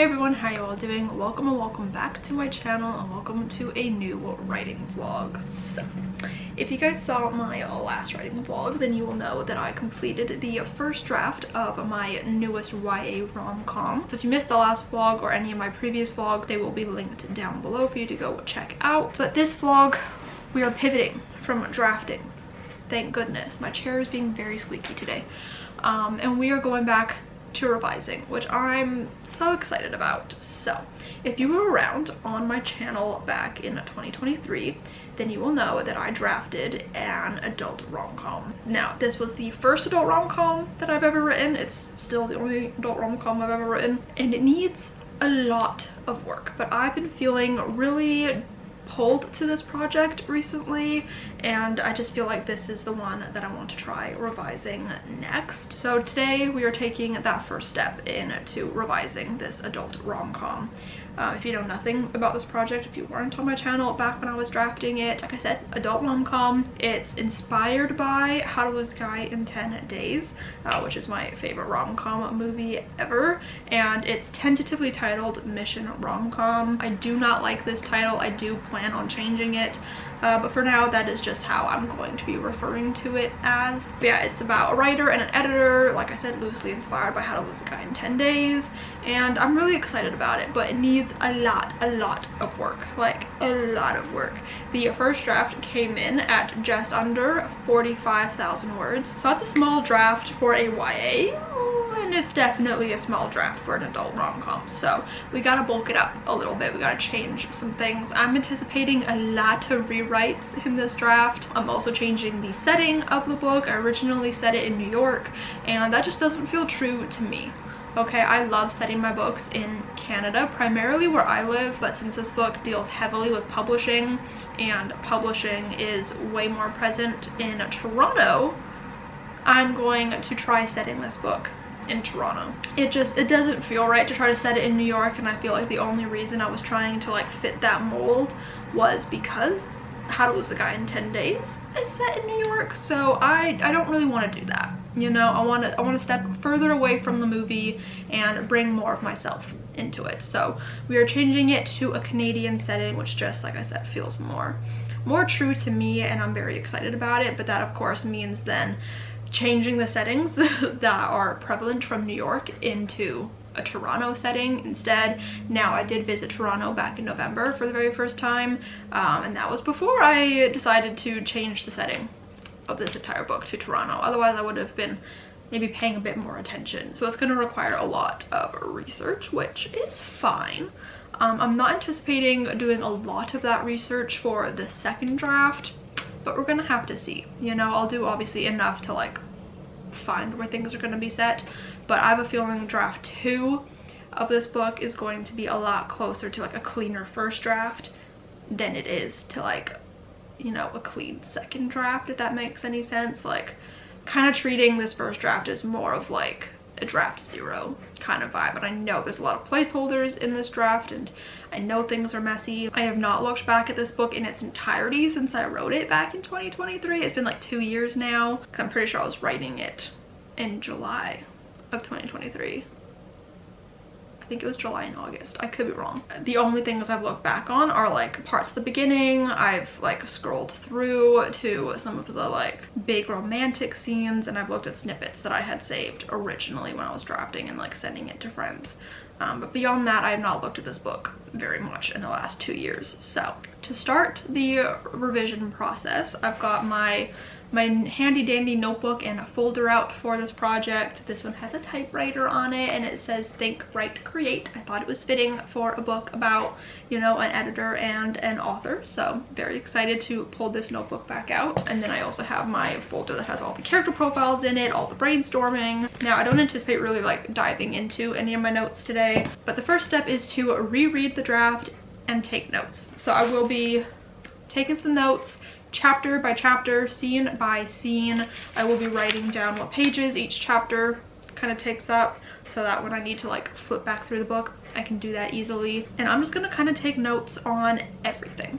Hey everyone, how you all doing? Welcome and welcome back to my channel and welcome to a new writing vlog. So, if you guys saw my last writing vlog, then you will know that I completed the first draft of my newest YA rom-com. So if you missed the last vlog or any of my previous vlogs, they will be linked down below for you to go check out. But this vlog, we are pivoting from drafting. Thank goodness. My chair is being very squeaky today. And we are going back to revising, which I'm so excited about. So if you were around on my channel back in 2023, then you will know that I drafted an adult rom-com. Now, this was the first adult rom-com that I've ever written. It's still the only adult rom-com I've ever written, and it needs a lot of work, but I've been feeling really pulled to this project recently, and I just feel like this is the one that I want to try revising next. So today we are taking that first step into revising this adult rom-com. If you know nothing about this project, if you weren't on my channel back when I was drafting it, like I said, adult rom-com. It's inspired by How to Lose a Guy in 10 Days, which is my favorite rom-com movie ever, and it's tentatively titled Mission Rom-Com. I do not like this title. I do plan on changing it, but for now that is just how I'm going to be referring to it as. But yeah, it's about a writer and an editor, like I said, loosely inspired by How to Lose a Guy in 10 Days, and I'm really excited about it, but it needs a lot of work, like a lot of work. The first draft came in at just under 45,000 words, so that's a small draft for a YA, and it's definitely a small draft for an adult rom-com, so we gotta bulk it up a little bit. We gotta change some things. I'm anticipating a lot of rewrites in this draft. I'm also changing the setting of the book. I originally set it in New York, and that just doesn't feel true to me. Okay, I love setting my books in Canada, primarily where I live, but since this book deals heavily with publishing, and publishing is way more present in Toronto, I'm going to try setting this book in Toronto. It doesn't feel right to try to set it in New York, and I feel like the only reason I was trying to like fit that mold was because How to Lose a Guy in 10 Days is set in New York, so I don't really want to do that. You know, I want to step further away from the movie and bring more of myself into it. So we are changing it to a Canadian setting, which just, like I said, feels more true to me, and I'm very excited about it. But that of course means then changing the settings that are prevalent from New York into a Toronto setting instead. Now, I did visit Toronto back in November for the very first time, and that was before I decided to change the setting of this entire book to Toronto. Otherwise I would have been maybe paying a bit more attention. So it's going to require a lot of research, which is fine. I'm not anticipating doing a lot of that research for the second draft, but we're gonna have to see. You know, I'll do obviously enough to like find where things are going to be set, but I have a feeling draft 2 of this book is going to be a lot closer to like a cleaner first draft than it is to like, you know, a clean second draft, if that makes any sense. Like, kind of treating this first draft as more of like a draft 0 kind of vibe. And I know there's a lot of placeholders in this draft, and I know things are messy. I have not looked back at this book in its entirety since I wrote it back in 2023. It's been like 2 years now, because I'm pretty sure I was writing it in July of 2023. I think it was July and August. I could be wrong. The only things I've looked back on are like parts of the beginning. I've like scrolled through to some of the like big romantic scenes, and I've looked at snippets that I had saved originally when I was drafting and like sending it to friends. But beyond that, I have not looked at this book very much in the last 2 years. So to start the revision process, I've got my handy dandy notebook and a folder out for this project. This one has a typewriter on it, and it says Think, Write, Create. I thought it was fitting for a book about, you know, an editor and an author, so very excited to pull this notebook back out. And then I also have my folder that has all the character profiles in it, all the brainstorming. Now, I don't anticipate really like diving into any of my notes today, but the first step is to reread the draft and take notes. So I will be taking some notes chapter by chapter, scene by scene. I will be writing down what pages each chapter kind of takes up, so that when I need to like flip back through the book, I can do that easily. And I'm just gonna kind of take notes on everything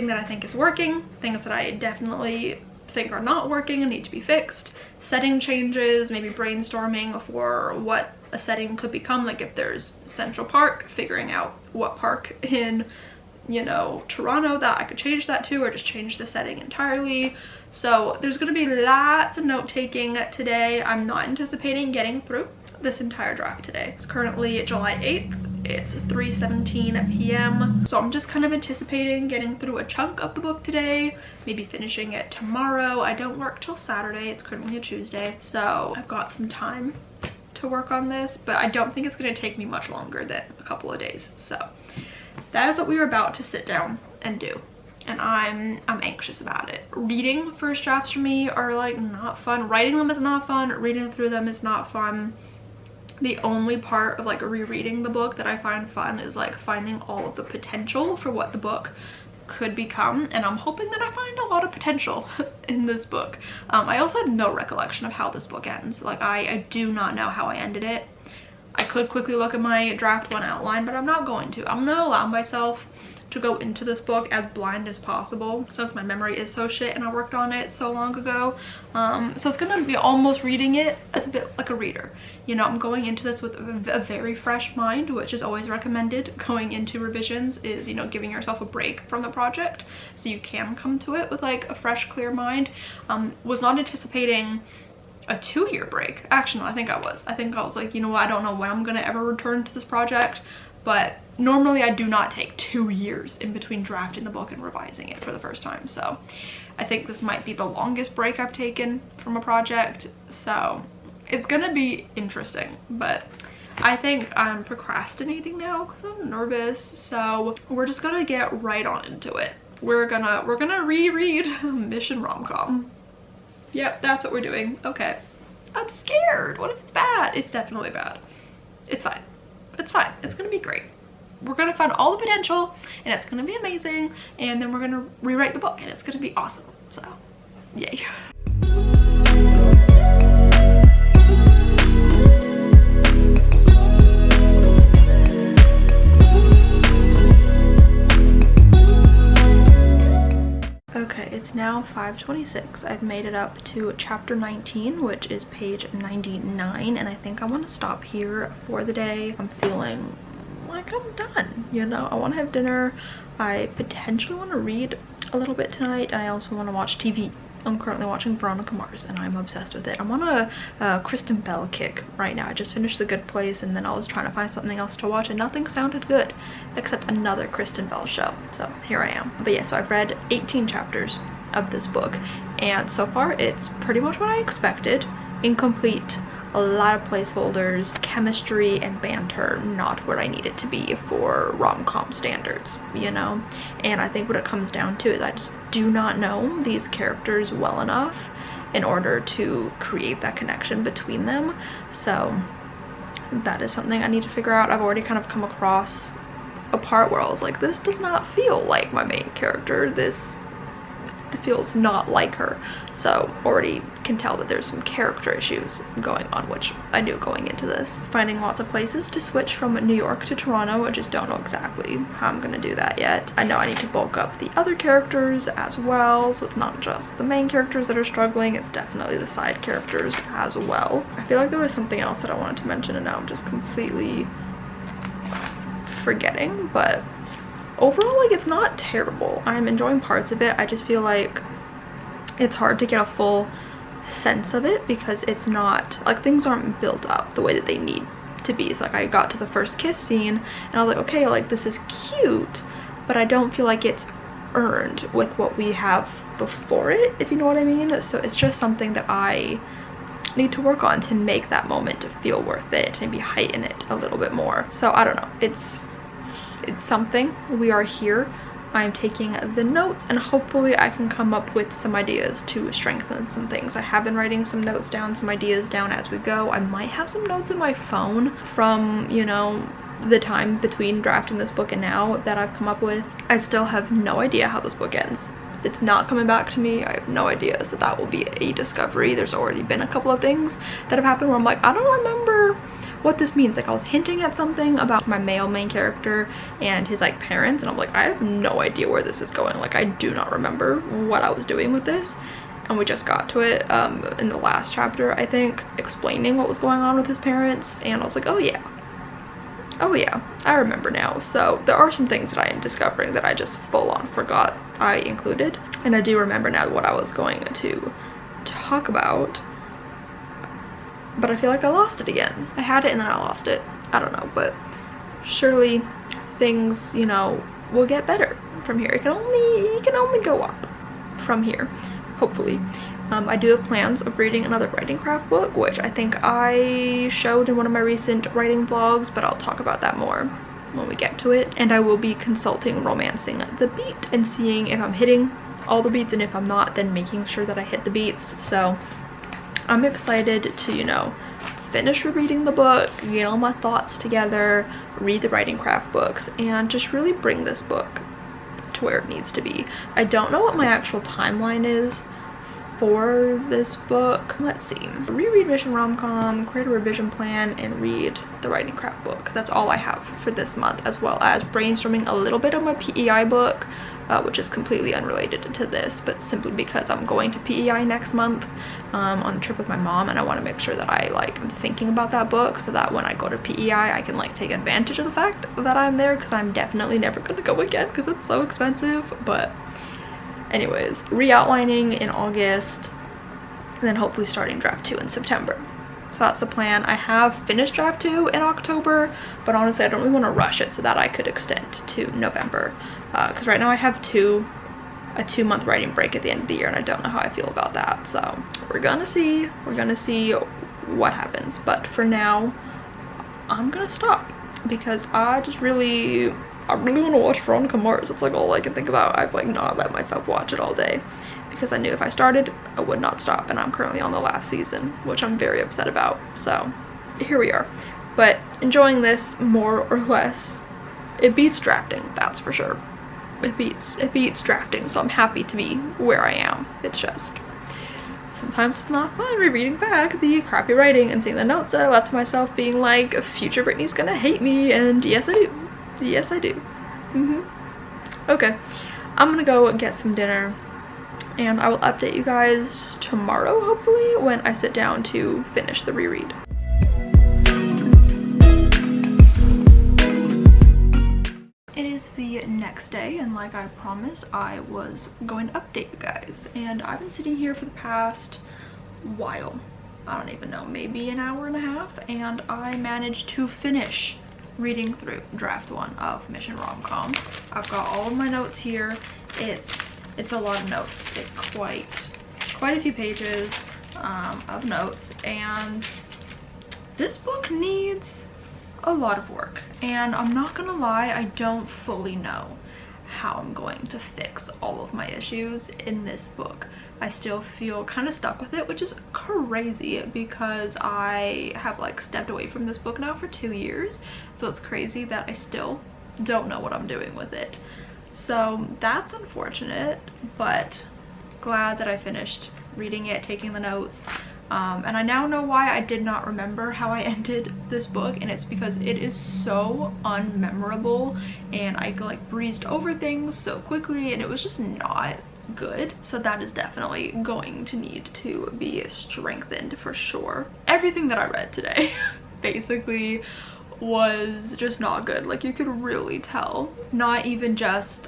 that I think is working, things that I definitely think are not working and need to be fixed, setting changes, maybe brainstorming for what a setting could become. Like if there's Central Park, figuring out what park in, you know, Toronto that I could change that to, or just change the setting entirely. So there's going to be lots of note taking today. I'm not anticipating getting through this entire draft today. It's currently July 8th. It's 3:17 p.m. So I'm just kind of anticipating getting through a chunk of the book today, maybe finishing it tomorrow. I don't work till Saturday. It's currently a Tuesday, so I've got some time to work on this, but I don't think it's going to take me much longer than a couple of days. So that is what we were about to sit down and do, and I'm anxious about it. Reading first drafts for me are like not fun. Writing them is not fun. Reading through them is not fun. The only part of like rereading the book that I find fun is like finding all of the potential for what the book could become, and I'm hoping that I find a lot of potential in this book. I also have no recollection of how this book ends. Like I do not know how I ended it. I could quickly look at my draft one outline, but I'm not going to. I'm gonna allow myself to go into this book as blind as possible, since my memory is so shit and I worked on it so long ago. So it's gonna be almost reading it as a bit like a reader. You know, I'm going into this with a very fresh mind, which is always recommended going into revisions, is, you know, giving yourself a break from the project so you can come to it with like a fresh, clear mind. Was not anticipating a 2-year break. Actually, no, I think I was like, you know what, I don't know when I'm gonna ever return to this project, but normally I do not take 2 years in between drafting the book and revising it for the first time. So I think this might be the longest break I've taken from a project, so it's gonna be interesting. But I think I'm procrastinating now because I'm nervous, so we're just gonna get right on into it. We're gonna reread Mission Romcom. Yep, that's what we're doing. Okay. I'm scared. What if it's bad? It's definitely bad. It's fine. It's fine. It's gonna be great. We're gonna find all the potential and it's gonna be amazing, and then we're gonna rewrite the book and it's gonna be awesome. So yay. Okay, it's now 5:26. I've made it up to chapter 19, which is page 99, and I think I want to stop here for the day. I'm feeling like I'm done, you know? I want to have dinner. I potentially want to read a little bit tonight, and I also want to watch TV. I'm currently watching Veronica Mars and I'm obsessed with it. I'm on a Kristen Bell kick right now. I just finished The Good Place and then I was trying to find something else to watch and nothing sounded good except another Kristen Bell show. So here I am. But yeah, so I've read 18 chapters of this book and so far it's pretty much what I expected. Incomplete, a lot of placeholders, chemistry and banter not where I need it to be for rom-com standards, you know? And I think what it comes down to is I just do not know these characters well enough in order to create that connection between them. So that is something I need to figure out. I've already kind of come across a part where I was like, this does not feel like my main character. This feels not like her. So already can tell that there's some character issues going on, which I knew going into this. Finding lots of places to switch from New York to Toronto. I just don't know exactly how I'm gonna do that yet. I know I need to bulk up the other characters as well, so it's not just the main characters that are struggling, it's definitely the side characters as well. I feel like there was something else that I wanted to mention and now I'm just completely forgetting, but overall, like, it's not terrible. I'm enjoying parts of it. I just feel like it's hard to get a full sense of it because it's not, like, things aren't built up the way that they need to be. So like I got to the first kiss scene and I was like, okay, like this is cute, but I don't feel like it's earned with what we have before it, if you know what I mean. So it's just something that I need to work on to make that moment to feel worth it, maybe heighten it a little bit more. So I don't know, it's something. We are here. I'm taking the notes and hopefully I can come up with some ideas to strengthen some things. I have been writing some notes down, some ideas down as we go. I might have some notes in my phone from, you know, the time between drafting this book and now that I've come up with. I still have no idea how this book ends. It's not coming back to me. I have no idea, so that will be a discovery. There's already been a couple of things that have happened where I'm like, I don't remember what this means. Like I was hinting at something about my male main character and his like parents and I'm like, I have no idea where this is going. Like I do not remember what I was doing with this, and we just got to it in the last chapter, I think, explaining what was going on with his parents, and I was like, oh yeah, I remember now. So there are some things that I am discovering that I just full on forgot I included, and I do remember now what I was going to talk about, but I feel like I lost it again. I had it and then I lost it. I don't know, but surely things, you know, will get better from here. It can only go up from here, hopefully. I do have plans of reading another writing craft book, which I think I showed in one of my recent writing vlogs, but I'll talk about that more when we get to it. And I will be consulting Romancing the Beat and seeing if I'm hitting all the beats, and if I'm not, then making sure that I hit the beats. So I'm excited to, you know, finish reading the book, get all my thoughts together, read the writing craft books, and just really bring this book to where it needs to be. I don't know what my actual timeline is for this book. Let's see. Reread Mission Romcom, create a revision plan, and read the writing craft book. That's all I have for this month, as well as brainstorming a little bit on my PEI book, which is completely unrelated to this, but simply because I'm going to PEI next month on a trip with my mom, and I want to make sure that I am thinking about that book, so that when I go to PEI I can take advantage of the fact that I'm there, because I'm definitely never going to go again because it's so expensive. But anyways, re-outlining in August, and then hopefully starting draft 2 in September. So that's the plan. I have finished draft 2 in October, but honestly I don't really want to rush it so that I could extend to November, because right now I have a 2-month writing break at the end of the year, and I don't know how I feel about that. So we're gonna see what happens, but for now I'm gonna stop because I really want to watch Veronica Mars. It's all I can think about. I've not let myself watch it all day because I knew if I started I would not stop, and I'm currently on the last season, which I'm very upset about. So here we are, but enjoying this more or less. It beats drafting, that's for sure. It beats drafting, so I'm happy to be where I am. It's just sometimes it's not fun rereading back the crappy writing and seeing the notes that I left to myself, being like, future Brittany's gonna hate me, and yes I do. Yes I do. Okay, I'm gonna go get some dinner, and I will update you guys tomorrow, hopefully, when I sit down to finish the reread. It is the next day, and like I promised, I was going to update you guys, and I've been sitting here for the past while. I don't even know, maybe an hour and a half, and I managed to finish reading through draft 1 of Mission Romcom. I've got all of my notes here. It's a lot of notes. It's quite a few pages of notes, and this book needs a lot of work, and I'm not gonna lie, I don't fully know how I'm going to fix all of my issues in this book. I still feel kind of stuck with it, which is crazy because I have stepped away from this book now for 2 years, so it's crazy that I still don't know what I'm doing with it. So that's unfortunate, but glad that I finished reading it, taking the notes, and I now know why I did not remember how I ended this book, and it's because it is so unmemorable, and I breezed over things so quickly, and it was just not good. So that is definitely going to need to be strengthened for sure. Everything that I read today basically was just not good. You could really tell, not even just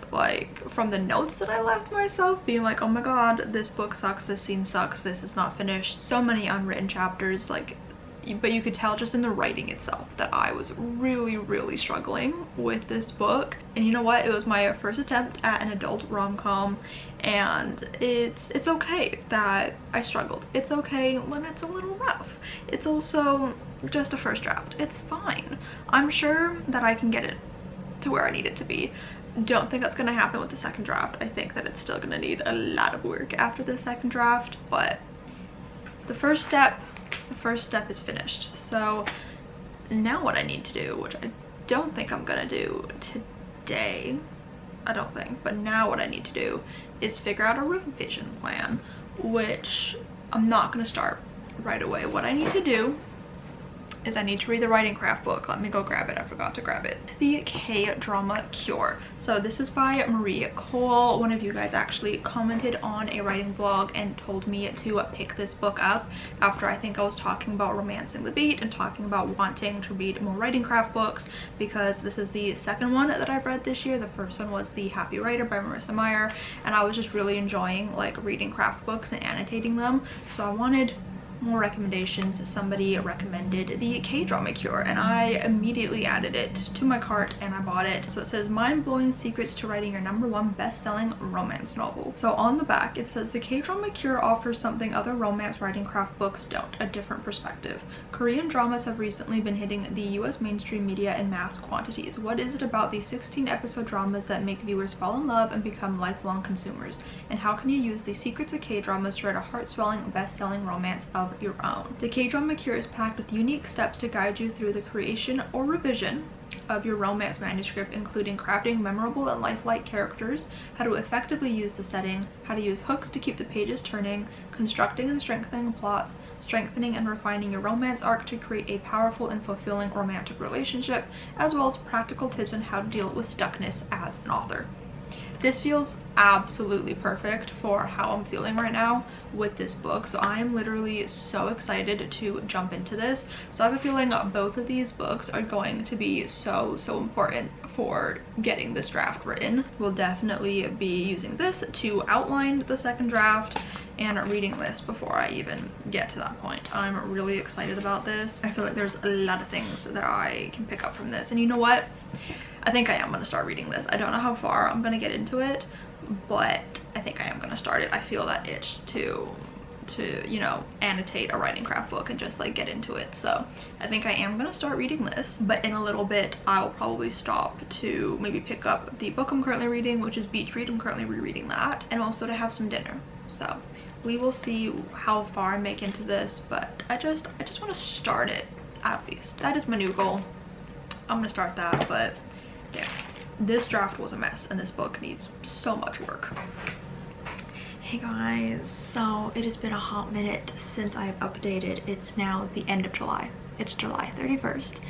from the notes that I left myself, being oh my god, this book sucks, this scene sucks, this is not finished, so many unwritten chapters, but you could tell just in the writing itself that I was really struggling with this book. And you know what, it was my first attempt at an adult rom-com, and it's okay that I struggled. It's okay when it's a little rough. It's also just a first draft. It's fine. I'm sure that I can get it to where I need it to be. Don't think that's gonna happen with the second draft. I think that it's still gonna need a lot of work after the second draft, but the first step is finished. So now what I need to do, which I don't think I'm gonna do today, I don't think, but now what I need to do is figure out a revision plan, which I'm not gonna start right away. What I need to do is I need to read the writing craft book. Let me go grab it. I forgot to grab it. The K-Drama Cure. So this is by Marie Cole. One of you guys actually commented on a writing vlog and told me to pick this book up after I think I was talking about Romancing the Beat and talking about wanting to read more writing craft books, because this is the second one that I've read this year. The first one was The Happy Writer by Marissa Meyer, and I was just really enjoying like reading craft books and annotating them, so I wanted more recommendations. Somebody recommended the K-Drama Cure and I immediately added it to my cart and I bought it. So it says mind-blowing secrets to writing your #1 best-selling romance novel. So on the back it says the K-Drama Cure offers something other romance writing craft books don't, a different perspective. Korean dramas have recently been hitting the US mainstream media in mass quantities. What is it about these 16-episode dramas that make viewers fall in love and become lifelong consumers? And how can you use the secrets of K-dramas to write a heart-swelling best-selling romance of your own? The K-Drama Cure is packed with unique steps to guide you through the creation or revision of your romance manuscript, including crafting memorable and lifelike characters, how to effectively use the setting, how to use hooks to keep the pages turning, constructing and strengthening plots, strengthening and refining your romance arc to create a powerful and fulfilling romantic relationship, as well as practical tips on how to deal with stuckness as an author. This feels absolutely perfect for how I'm feeling right now with this book, so I am literally so excited to jump into this. So I have a feeling both of these books are going to be so important for getting this draft written. We'll definitely be using this to outline the second draft and reading this before I even get to that point. I'm really excited about this. I feel like there's a lot of things that I can pick up from this, and you know what? I think I am going to start reading this. I don't know how far I'm going to get into it, but I think I am going to start it. I feel that itch to you know, annotate a writing craft book and just like get into it. So I think I am going to start reading this, but in a little bit I'll probably stop to maybe pick up the book I'm currently reading, which is Beach Read. I'm currently rereading that, and also to have some dinner. So we will see how far I make into this, but I just want to start it at least. That is my new goal. I'm gonna start that, but yeah, this draft was a mess and this book needs so much work. Hey guys, so it has been a hot minute since I've updated. It's now the end of July. It's July 31st.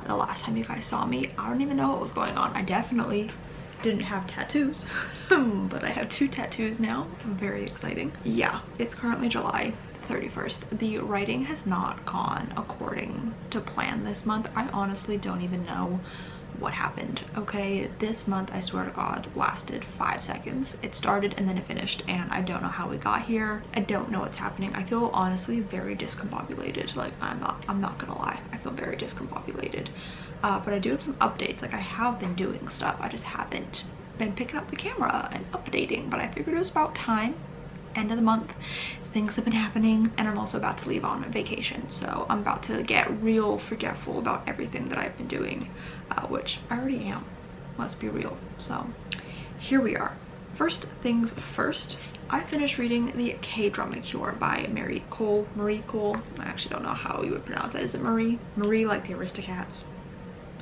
The last time you guys saw me, I don't even know what was going on. I definitely didn't have tattoos, but I have 2 tattoos now. Very exciting. Yeah, it's currently July 31st. The writing has not gone according to plan this month. I honestly don't even know what happened. Okay, this month, I swear to God, lasted 5 seconds. It started and then it finished, and I don't know how we got here. I don't know what's happening. I feel honestly very discombobulated. Like, I'm not gonna lie, I feel very discombobulated. But I do have some updates. Like, I have been doing stuff, I just haven't been picking up the camera and updating, but I figured it was about time. End of the month, things have been happening, and I'm also about to leave on vacation, so I'm about to get real forgetful about everything that I've been doing, which I already am, let's be real. So here we are. First things first, I finished reading the K-Drama Cure by Marie Cole. I actually don't know how you would pronounce that. Is it Marie like the Aristocats?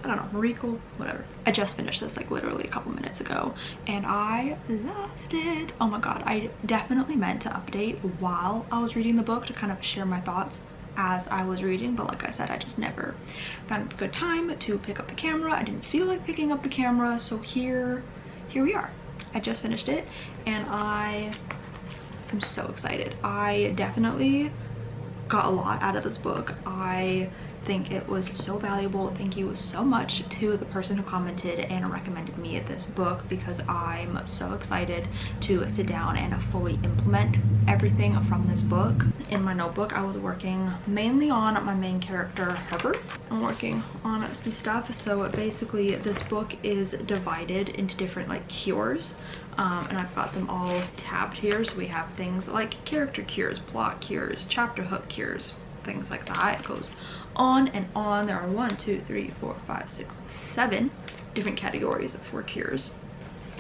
I don't know, Marie Cole, whatever. I just finished this like literally a couple minutes ago and I loved it. Oh my god, I definitely meant to update while I was reading the book to kind of share my thoughts as I was reading, but like I said, I just never found a good time to pick up the camera. I didn't feel like picking up the camera, so here we are. I just finished it and I am so excited. I definitely got a lot out of this book. I think it was so valuable. Thank you so much to the person who commented and recommended me this book, because I'm so excited to sit down and fully implement everything from this book. In my notebook, I was working mainly on my main character, Harper. I'm working on some stuff. So basically this book is divided into different like cures. And I've got them all tabbed here. So we have things like character cures, plot cures, chapter hook cures, things like that. It goes on and on. There are 1, 2, 3, 4, 5, 6, 7 different categories for cures.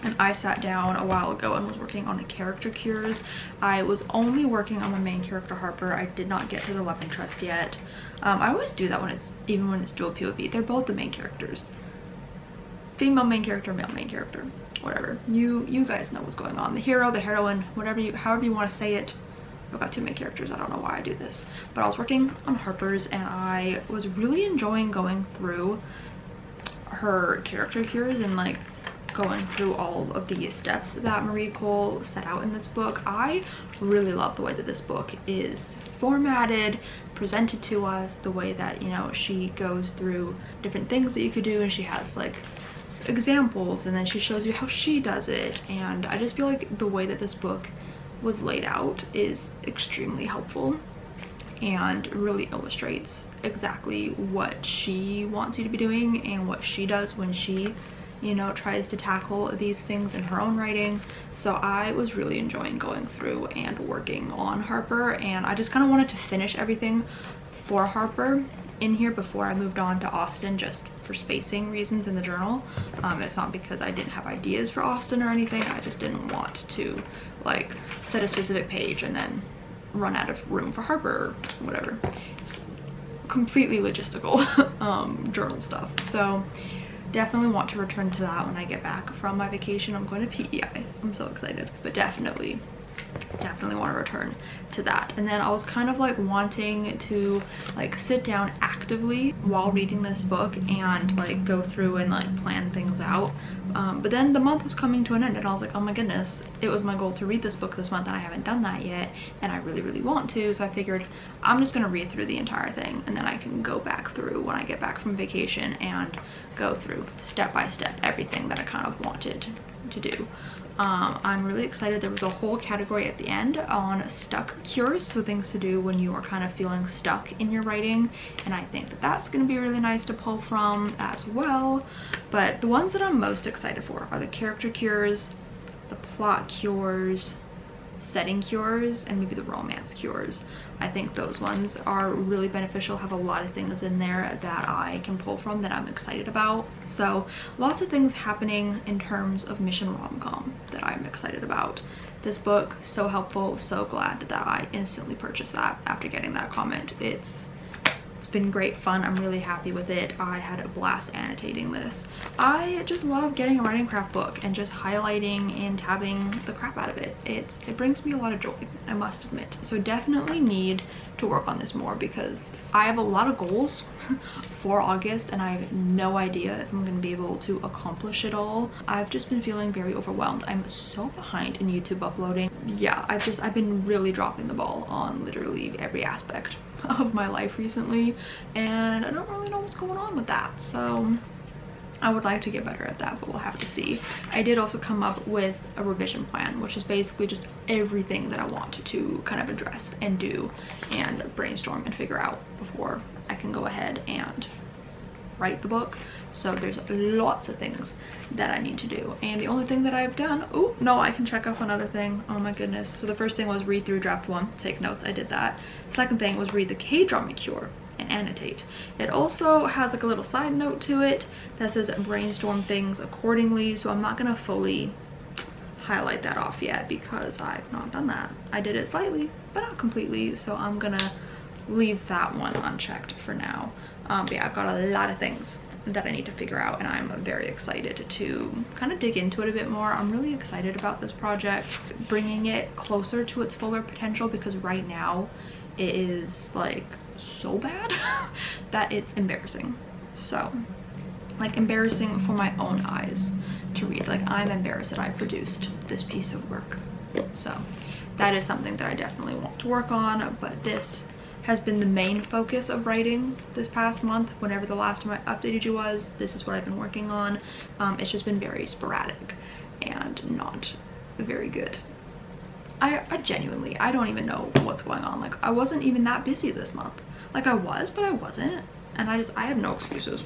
And I sat down a while ago and was working on the character cures. I was only working on my main character, Harper. I did not get to the love interest yet. I always do that even when it's dual POV. They're both the main characters. Female main character, male main character, whatever. You guys know what's going on. The hero, the heroine, however you want to say it. I've got too many characters, I don't know why I do this. But I was working on Harper's and I was really enjoying going through her character cures and like going through all of the steps that Marie Cole set out in this book. I really love the way that this book is formatted, presented to us, the way that, you know, she goes through different things that you could do, and she has like examples and then she shows you how she does it. And I just feel like the way that this book was laid out is extremely helpful and really illustrates exactly what she wants you to be doing and what she does when she, you know, tries to tackle these things in her own writing. So I was really enjoying going through and working on Harper, and I just kind of wanted to finish everything for Harper in here before I moved on to Austen, just for spacing reasons in the journal. It's not because I didn't have ideas for Austen or anything, I just didn't want to like set a specific page and then run out of room for Harper or whatever. It's completely logistical journal stuff. So definitely want to return to that when I get back from my vacation. I'm going to PEI. I'm so excited, but definitely want to return to that. And then I was kind of like wanting to like sit down actively while reading this book and like go through and like plan things out, but then the month was coming to an end and I was like, oh my goodness, it was my goal to read this book this month and I haven't done that yet, and I really want to. So I figured I'm just gonna read through the entire thing and then I can go back through when I get back from vacation and go through step by step everything that I kind of wanted to do. I'm really excited. There was a whole category at the end on stuck cures, so things to do when you are kind of feeling stuck in your writing, and I think that that's going to be really nice to pull from as well. But the ones that I'm most excited for are the character cures, the plot cures, setting cures, and maybe the romance cures. I think those ones are really beneficial, have a lot of things in there that I can pull from that I'm excited about. So lots of things happening in terms of mission rom-com that I'm excited about. This book, so helpful, so glad that I instantly purchased that after getting that comment. It's been great fun. I'm really happy with it. I had a blast annotating this. I just love getting a writing craft book and just highlighting and tabbing the crap out of it. It brings me a lot of joy, I must admit. So definitely need to work on this more because I have a lot of goals for August and I have no idea if I'm going to be able to accomplish it all. I've just been feeling very overwhelmed. I'm so behind in YouTube uploading. Yeah, I've been really dropping the ball on literally every aspect of my life recently, and I don't really know what's going on with that. So I would like to get better at that, but we'll have to see. I did also come up with a revision plan, which is basically just everything that I want to kind of address and do and brainstorm and figure out before I can go ahead and write the book. So there's lots of things that I need to do, and the only thing that I've done, oh no, I can check off another thing. Oh my goodness. So the first thing was read through draft 1, take notes. I did that. Second thing was read the K-drama cure and annotate. It also has like a little side note to it that says brainstorm things accordingly, so I'm not gonna fully highlight that off yet because I've not done that. I did it slightly but not completely, so I'm gonna leave that one unchecked for now. But yeah, I've got a lot of things that I need to figure out, and I'm very excited to kind of dig into it a bit more. I'm really excited about this project, bringing it closer to its fuller potential, because right now it is like so bad that it's embarrassing. So like embarrassing for my own eyes to read. Like I'm embarrassed that I produced this piece of work. So that is something that I definitely want to work on, but this has been the main focus of writing this past month. Whenever the last time I updated you was, this is what I've been working on. It's just been very sporadic and not very good. I genuinely, I don't even know what's going on. Like I wasn't even that busy this month. Like I was, but I wasn't. And I have no excuses.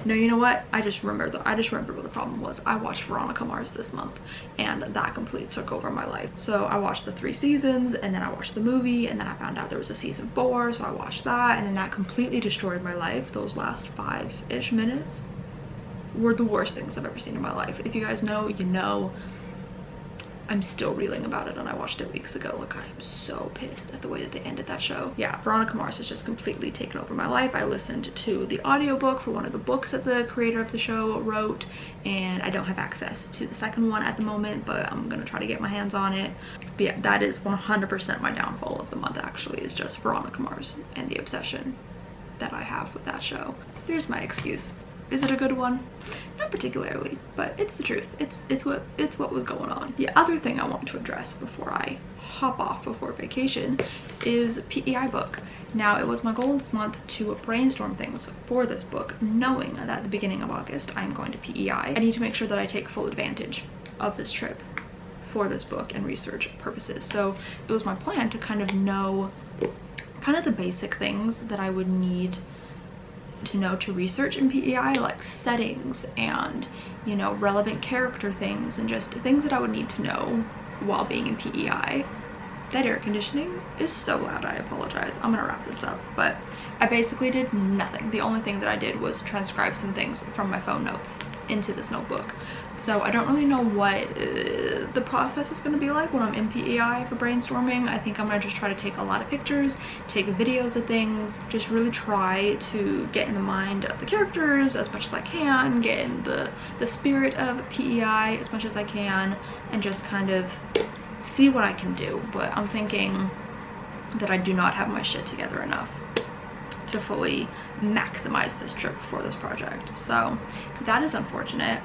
No, you know what? I just remembered what the problem was. I watched Veronica Mars this month, and that completely took over my life. So I watched the 3 seasons, and then I watched the movie, and then I found out there was a season 4, so I watched that, and then that completely destroyed my life. Those last 5-ish minutes were the worst things I've ever seen in my life. If you guys know, you know. I'm still reeling about it, and I watched it weeks ago. Like, I'm so pissed at the way that they ended that show. Yeah, Veronica Mars has just completely taken over my life. I listened to the audiobook for one of the books that the creator of the show wrote, and I don't have access to the second one at the moment, but I'm gonna try to get my hands on it. But yeah, that is 100% my downfall of the month, actually, is just Veronica Mars and the obsession that I have with that show. Here's my excuse. Is it a good one? Not particularly, but it's the truth. It's what was going on. The other thing I want to address before I hop off before vacation is PEI book. Now, it was my goal this month to brainstorm things for this book, knowing that at the beginning of August I'm going to PEI. I need to make sure that I take full advantage of this trip for this book and research purposes. So it was my plan to kind of know kind of the basic things that I would need to know to research in PEI, like settings and, you know, relevant character things and just things that I would need to know while being in PEI. That air conditioning is so loud, I apologize. I'm gonna wrap this up, but I basically did nothing. The only thing that I did was transcribe some things from my phone notes into this notebook. So I don't really know what the process is going to be like when I'm in PEI for brainstorming. I think I'm going to just try to take a lot of pictures, take videos of things, just really try to get in the mind of the characters as much as I can, get in the spirit of PEI as much as I can, and just kind of see what I can do. But I'm thinking that I do not have my shit together enough to fully maximize this trip for this project. So that is unfortunate,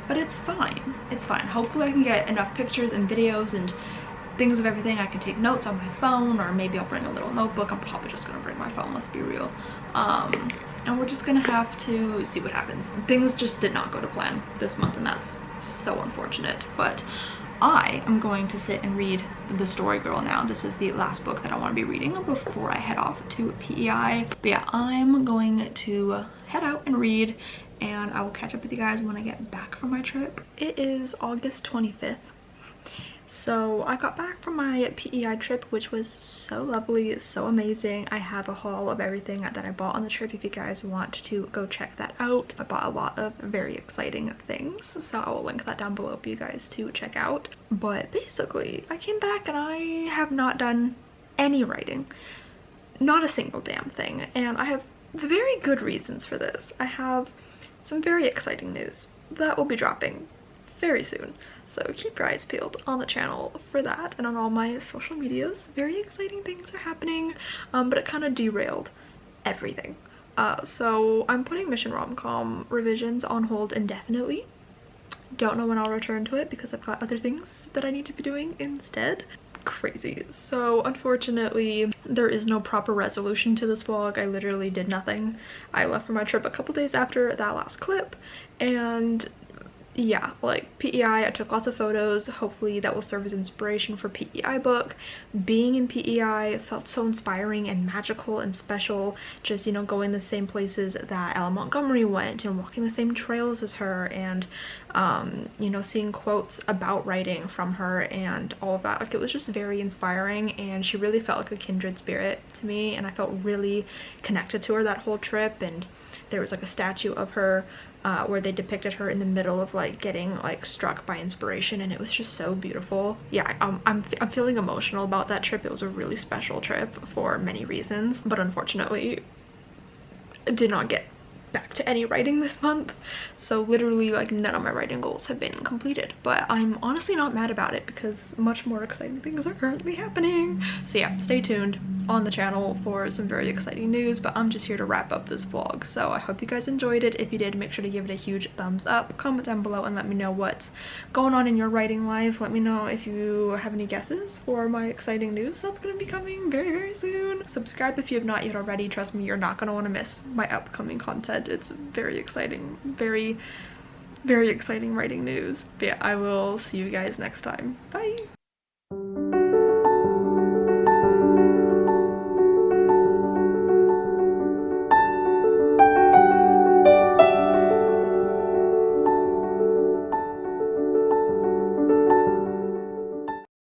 but it's fine. It's fine. Hopefully I can get enough pictures and videos and things of everything. I can take notes on my phone, or maybe I'll bring a little notebook. I'm probably just gonna bring my phone, let's be real. And we're just gonna have to see what happens. Things just did not go to plan this month, and that's so unfortunate. But I am going to sit and read The Story Girl now. This is the last book that I want to be reading before I head off to PEI. But yeah, I'm going to head out and read, and I will catch up with you guys when I get back from my trip. It is August 25th. So I got back from my PEI trip, which was so lovely, so amazing. I have a haul of everything that I bought on the trip if you guys want to go check that out. I bought a lot of very exciting things, so I will link that down below for you guys to check out. But basically, I came back and I have not done any writing. Not a single damn thing. And I have very good reasons for this. I have some very exciting news that will be dropping very soon. So keep your eyes peeled on the channel for that and on all my social medias. Very exciting things are happening, but it kind of derailed everything. So I'm putting Mission Romcom revisions on hold indefinitely. Don't know when I'll return to it because I've got other things that I need to be doing instead. Crazy. So unfortunately there is no proper resolution to this vlog. I literally did nothing. I left for my trip a couple days after that last clip, and yeah, like PEI, I took lots of photos. Hopefully that will serve as inspiration for PEI book. Being in PEI felt so inspiring and magical and special, just, you know, going the same places that Ella Montgomery went and walking the same trails as her, and you know, seeing quotes about writing from her and all of that. Like, it was just very inspiring, and she really felt like a kindred spirit to me, and I felt really connected to her that whole trip. And there was like a statue of her where they depicted her in the middle of like getting like struck by inspiration, and it was just so beautiful. Yeah, I'm feeling emotional about that trip. It was a really special trip for many reasons, but unfortunately I did not get back to any writing this month, so literally like none of my writing goals have been completed. But I'm honestly not mad about it because much more exciting things are currently happening. So yeah, stay tuned on the channel for some very exciting news, but I'm just here to wrap up this vlog. So I hope you guys enjoyed it. If you did, make sure to give it a huge thumbs up, comment down below and let me know what's going on in your writing life. Let me know if you have any guesses for my exciting news that's going to be coming very, very soon. Subscribe if you have not yet already. Trust me, you're not going to want to miss my upcoming content. It's very exciting, very, very exciting writing news. But yeah, I will see you guys next time. Bye!